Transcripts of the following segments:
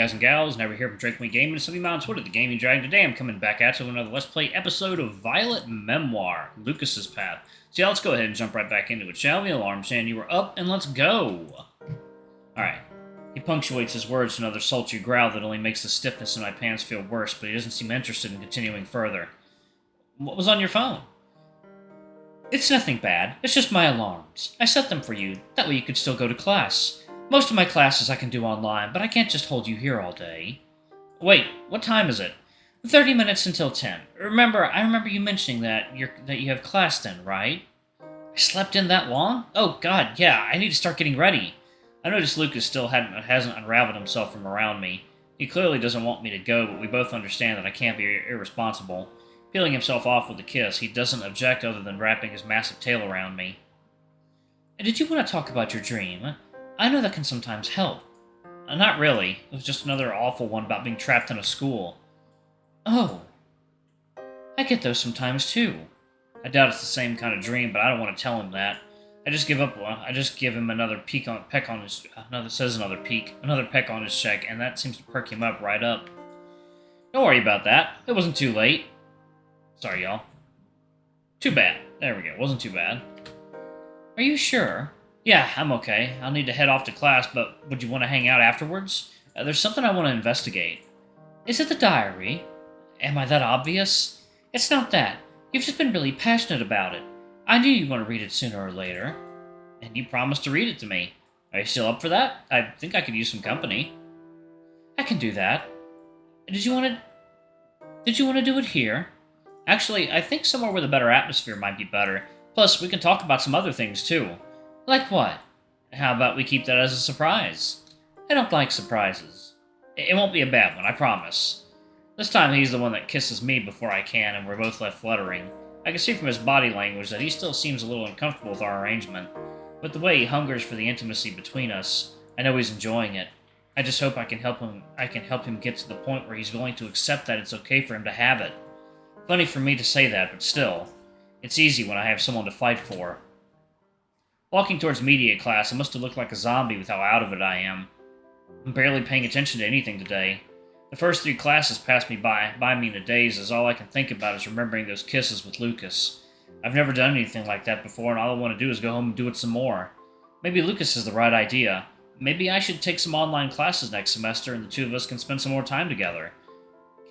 guys and gals, and over here from Drake Me Gaming, something on Twitter, the Gaming Dragon. Today I'm coming back at you with another Let's Play episode of Violet Memoir, Lucas's Path. So yeah, let's go ahead and jump right back into it, shall we? Alarm saying you were up, and let's go! Alright. He punctuates his words with another sultry growl that only makes the stiffness in my pants feel worse, but he doesn't seem interested in continuing further. What was on your phone? It's nothing bad. It's just my alarms. I set them for you. That way you could still go to class. Most of my classes I can do online, but I can't just hold you here all day. Wait, what time is it? 30 minutes until 10. I remember you mentioning that you have class then, right? I slept in that long? Oh god, yeah, I need to start getting ready. I noticed Lucas still hasn't unraveled himself from around me. He clearly doesn't want me to go, but we both understand that I can't be irresponsible. Peeling himself off with a kiss, he doesn't object other than wrapping his massive tail around me. Did you want to talk about your dream? I know that can sometimes help. Not really. It was just another awful one about being trapped in a school. Oh. I get those sometimes too. I doubt it's the same kind of dream, but I don't want to tell him that. I just give him another peck on his cheek, and that seems to perk him up right up. Don't worry about that. It wasn't too late. Sorry, y'all. Too bad. There we go. Wasn't too bad. Are you sure? Yeah, I'm okay. I'll need to head off to class, but would you want to hang out afterwards? There's something I want to investigate. Is it the diary? Am I that obvious? It's not that. You've just been really passionate about it. I knew you'd want to read it sooner or later. And you promised to read it to me. Are you still up for that? I think I could use some company. I can do that. Did you want to do it here? Actually, I think somewhere with a better atmosphere might be better. Plus, we can talk about some other things, too. Like what? How about we keep that as a surprise? I don't like surprises. It won't be a bad one, I promise. This time he's the one that kisses me before I can, and we're both left fluttering. I can see from his body language that he still seems a little uncomfortable with our arrangement. But the way he hungers for the intimacy between us, I know he's enjoying it. I just hope I can help him get to the point where he's willing to accept that it's okay for him to have it. Funny for me to say that, but still. It's easy when I have someone to fight for. Walking towards media class, I must have looked like a zombie with how out of it I am. I'm barely paying attention to anything today. The first 3 classes passed me by me in a daze, as all I can think about is remembering those kisses with Lucas. I've never done anything like that before, and all I want to do is go home and do it some more. Maybe Lucas is the right idea. Maybe I should take some online classes next semester, and the two of us can spend some more time together.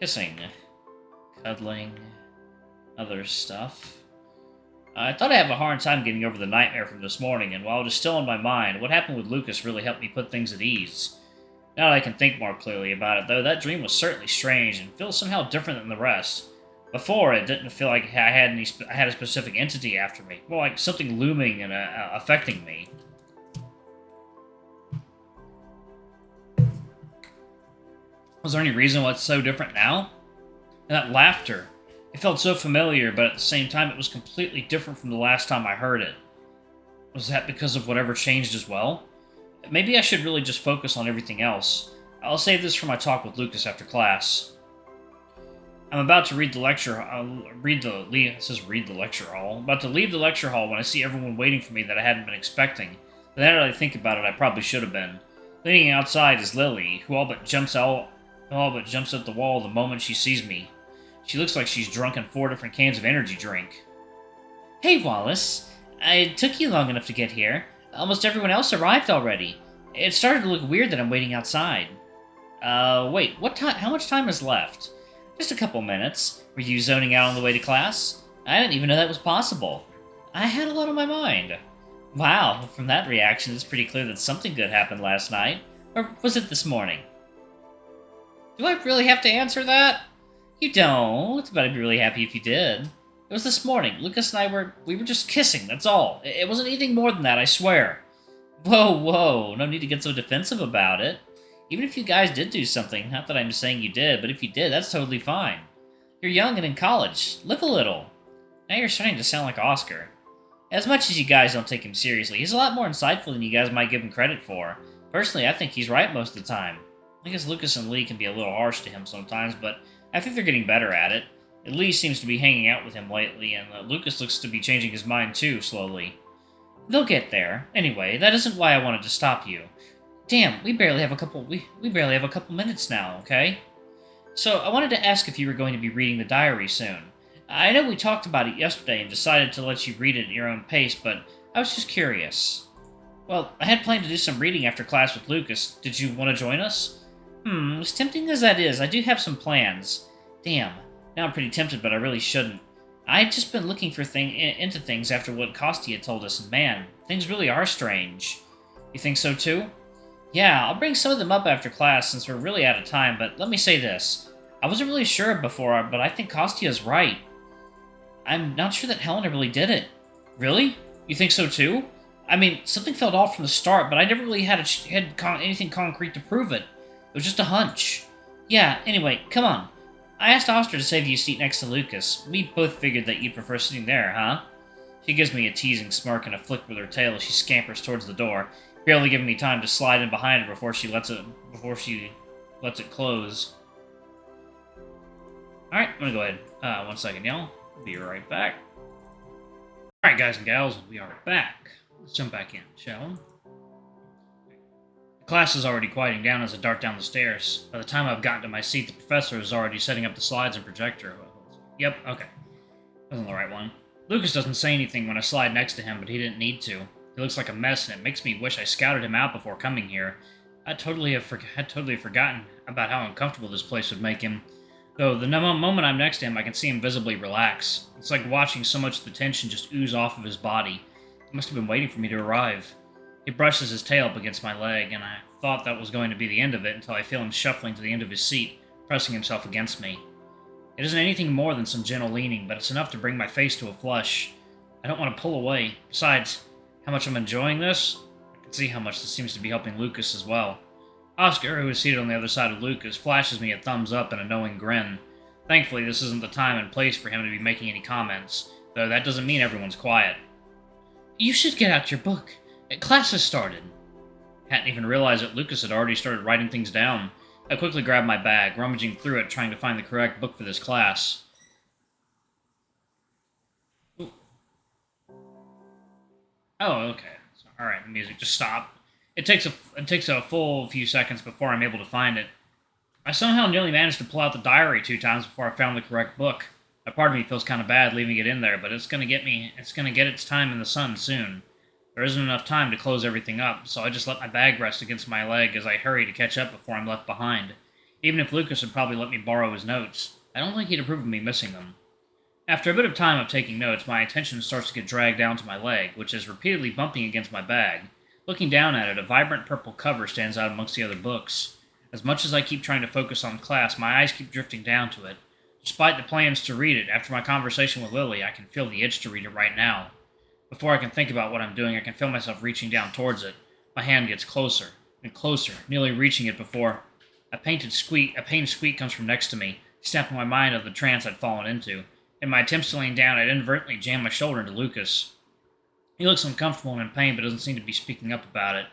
Kissing. Cuddling. Other stuff. I thought I'd have a hard time getting over the nightmare from this morning, and while it is still in my mind, what happened with Lucas really helped me put things at ease. Now that I can think more clearly about it, though, that dream was certainly strange and feels somehow different than the rest. Before, it didn't feel like I had a specific entity after me, more like something looming and affecting me. Was there any reason why it's so different now? And that laughter. It felt so familiar, but at the same time it was completely different from the last time I heard it. Was that because of whatever changed as well? Maybe I should really just focus on everything else. I'll save this for my talk with Lucas after class. I'm about to read the lecture hall. It says read the lecture hall. I'm about to leave the lecture hall when I see everyone waiting for me that I hadn't been expecting. But now that I think about it, I probably should have been. Leaning outside is Lily, who all but jumps at the wall the moment she sees me. She looks like she's drunk in 4 different cans of energy drink. Hey, Wallace. It took you long enough to get here. Almost everyone else arrived already. It started to look weird that I'm waiting outside. Wait, how much time is left? Just a couple minutes. Were you zoning out on the way to class? I didn't even know that was possible. I had a lot on my mind. Wow, from that reaction, it's pretty clear that something good happened last night. Or was it this morning? Do I really have to answer that? You don't, but I'd be really happy if you did. It was this morning. Lucas and I were just kissing, that's all. It wasn't anything more than that, I swear. Whoa, no need to get so defensive about it. Even if you guys did do something, not that I'm saying you did, but if you did, that's totally fine. You're young and in college. Live a little. Now you're starting to sound like Oscar. As much as you guys don't take him seriously, he's a lot more insightful than you guys might give him credit for. Personally, I think he's right most of the time. I guess Lucas and Lee can be a little harsh to him sometimes, but I think they're getting better at it. Lee seems to be hanging out with him lately, and Lucas looks to be changing his mind too, slowly. They'll get there. Anyway, that isn't why I wanted to stop you. Damn, we barely have a couple minutes now, okay? So, I wanted to ask if you were going to be reading the diary soon. I know we talked about it yesterday and decided to let you read it at your own pace, but I was just curious. Well, I had planned to do some reading after class with Lucas. Did you want to join us? As tempting as that is, I do have some plans. Damn, now I'm pretty tempted, but I really shouldn't. I'd just been looking for into things after what Kostia had told us, and man, things really are strange. You think so too? Yeah, I'll bring some of them up after class since we're really out of time, but let me say this. I wasn't really sure before, but I think Kostia's right. I'm not sure that Helena really did it. Really? You think so too? I mean, something felt off from the start, but I never really had anything concrete to prove it. It was just a hunch. Yeah, anyway, come on. I asked Oscar to save you a seat next to Lucas. We both figured that you'd prefer sitting there, huh? She gives me a teasing smirk and a flick with her tail as she scampers towards the door, barely giving me time to slide in behind her before she lets it close. Alright, I'm gonna go ahead. 1 second, y'all. Be right back. Alright, guys and gals, we are back. Let's jump back in, shall we? The class is already quieting down as I dart down the stairs. By the time I've gotten to my seat, the professor is already setting up the slides and projector. Yep, okay. Wasn't the right one. Lucas doesn't say anything when I slide next to him, but he didn't need to. He looks like a mess, and it makes me wish I scouted him out before coming here. I'd totally forgotten about how uncomfortable this place would make him. Though, the moment I'm next to him, I can see him visibly relax. It's like watching so much of the tension just ooze off of his body. He must have been waiting for me to arrive. He brushes his tail up against my leg, and I thought that was going to be the end of it until I feel him shuffling to the end of his seat, pressing himself against me. It isn't anything more than some gentle leaning, but it's enough to bring my face to a flush. I don't want to pull away. Besides, how much I'm enjoying this? I can see how much this seems to be helping Lucas as well. Oscar, who is seated on the other side of Lucas, flashes me a thumbs up and a knowing grin. Thankfully, this isn't the time and place for him to be making any comments, though that doesn't mean everyone's quiet. You should get out your book. Class has started. Hadn't even realized that Lucas had already started writing things down. I quickly grabbed my bag, rummaging through it, trying to find the correct book for this class. Ooh. Oh, okay. Alright, the music just stopped. It takes a full few seconds before I'm able to find it. I somehow nearly managed to pull out the diary 2 times before I found the correct book. A part of me feels kind of bad leaving it in there, but it's gonna get its time in the sun soon. There isn't enough time to close everything up, so I just let my bag rest against my leg as I hurry to catch up before I'm left behind. Even if Lucas would probably let me borrow his notes, I don't think he'd approve of me missing them. After a bit of time of taking notes, my attention starts to get dragged down to my leg, which is repeatedly bumping against my bag. Looking down at it, a vibrant purple cover stands out amongst the other books. As much as I keep trying to focus on class, my eyes keep drifting down to it. Despite the plans to read it, after my conversation with Lily, I can feel the itch to read it right now. Before I can think about what I'm doing, I can feel myself reaching down towards it. My hand gets closer and closer, nearly reaching it before a pained squeak comes from next to me, snapping my mind out of the trance I'd fallen into. In my attempts to lean down, I'd inadvertently jammed my shoulder into Lucas. He looks uncomfortable and in pain, but doesn't seem to be speaking up about it,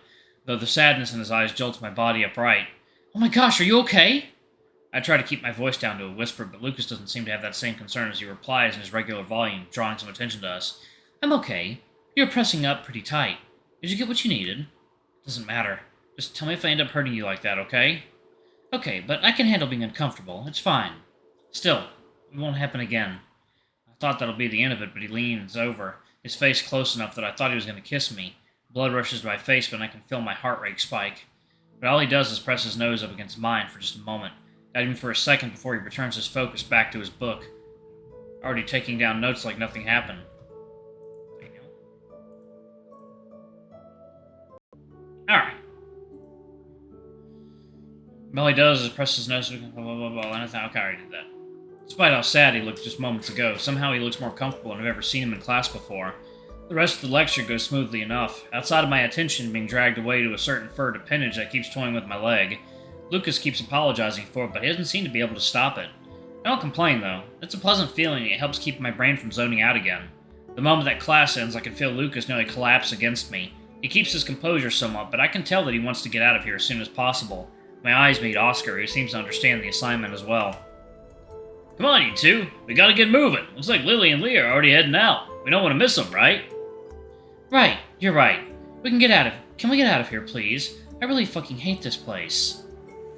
though the sadness in his eyes jolts my body upright. Oh my gosh, are you okay? I try to keep my voice down to a whisper, but Lucas doesn't seem to have that same concern as he replies in his regular volume, drawing some attention to us. I'm okay. You're pressing up pretty tight. Did you get what you needed? Doesn't matter. Just tell me if I end up hurting you like that, okay? Okay, but I can handle being uncomfortable. It's fine. Still, it won't happen again. I thought that'll be the end of it, but he leans over, his face close enough that I thought he was going to kiss me. Blood rushes to my face, but I can feel my heart rate spike. But all he does is press his nose up against mine for just a moment, not even for a second before he returns his focus back to his book, already taking down notes like nothing happened. Alright. All he does is press his nose, blah, blah, blah, blah, and I thought, okay, I already did that. Despite how sad he looked just moments ago, somehow he looks more comfortable than I've ever seen him in class before. The rest of the lecture goes smoothly enough, outside of my attention being dragged away to a certain furred appendage that keeps toying with my leg. Lucas keeps apologizing for it, but he doesn't seem to be able to stop it. I don't complain, though. It's a pleasant feeling, and it helps keep my brain from zoning out again. The moment that class ends, I can feel Lucas nearly collapse against me. He keeps his composure somewhat, but I can tell that he wants to get out of here as soon as possible. My eyes meet Oscar, who seems to understand the assignment as well. Come on, you two. We gotta get moving. Looks like Lily and Leah are already heading out. We don't want to miss them, right? Right, you're right. Can we get out of here, please? I I really fucking hate this place.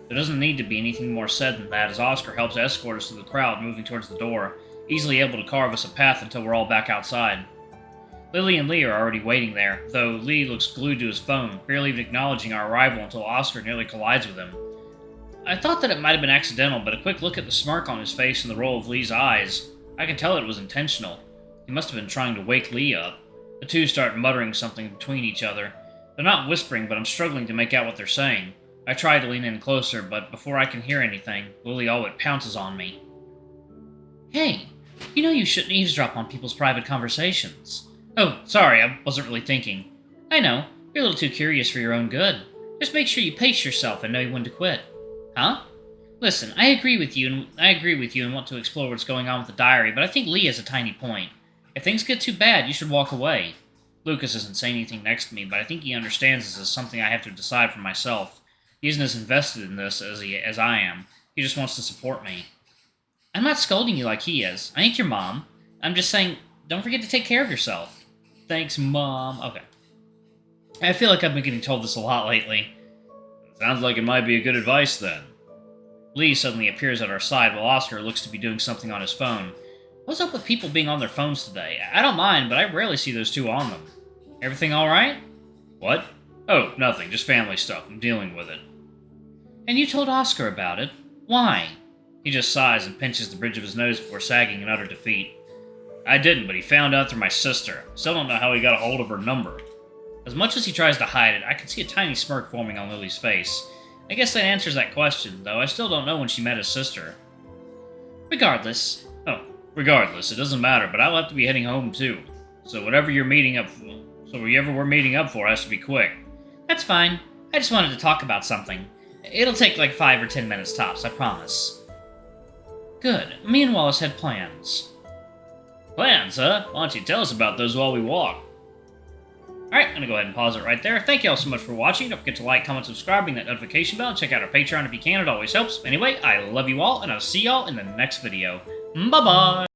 There doesn't need to be anything more said than that as Oscar helps escort us through the crowd moving towards the door, easily able to carve us a path until we're all back outside. Lily and Lee are already waiting there, though Lee looks glued to his phone, barely even acknowledging our arrival until Oscar nearly collides with him. I thought that it might have been accidental, but a quick look at the smirk on his face and the roll of Lee's eyes, I can tell it was intentional. He must have been trying to wake Lee up. The two start muttering something between each other. They're not whispering, but I'm struggling to make out what they're saying. I try to lean in closer, but before I can hear anything, Lily all but pounces on me. Hey, you know you shouldn't eavesdrop on people's private conversations. Oh, sorry, I wasn't really thinking. I know, you're a little too curious for your own good. Just make sure you pace yourself and know when to quit. Huh? Listen, I agree with you and want to explore what's going on with the diary, but I think Lee has a tiny point. If things get too bad, you should walk away. Lucas isn't saying anything next to me, but I think he understands this as something I have to decide for myself. He isn't as invested in this as I am. He just wants to support me. I'm not scolding you like he is. I ain't your mom. I'm just saying, don't forget to take care of yourself. Thanks, Mom. Okay. I feel like I've been getting told this a lot lately. Sounds like it might be a good advice, then. Lee suddenly appears at our side while Oscar looks to be doing something on his phone. What's up with people being on their phones today? I don't mind, but I rarely see those two on them. Everything alright? What? Oh, nothing. Just family stuff. I'm dealing with it. And you told Oscar about it? Why? He just sighs and pinches the bridge of his nose before sagging in utter defeat. I didn't, but he found out through my sister. Still don't know how he got a hold of her number. As much as he tries to hide it, I can see a tiny smirk forming on Lily's face. I guess that answers that question, though I still don't know when she met his sister. Regardless, it doesn't matter, but I'll have to be heading home too. So whatever we're meeting up for has to be quick. That's fine. I just wanted to talk about something. It'll take like 5 or 10 minutes tops, I promise. Good. Me and Wallace had plans. Plans, huh? Why don't you tell us about those while we walk? Alright, I'm gonna go ahead and pause it right there. Thank you all so much for watching. Don't forget to like, comment, subscribe, ring that notification bell, and check out our Patreon if you can. It always helps. Anyway, I love you all, and I'll see y'all in the next video. Bye-bye!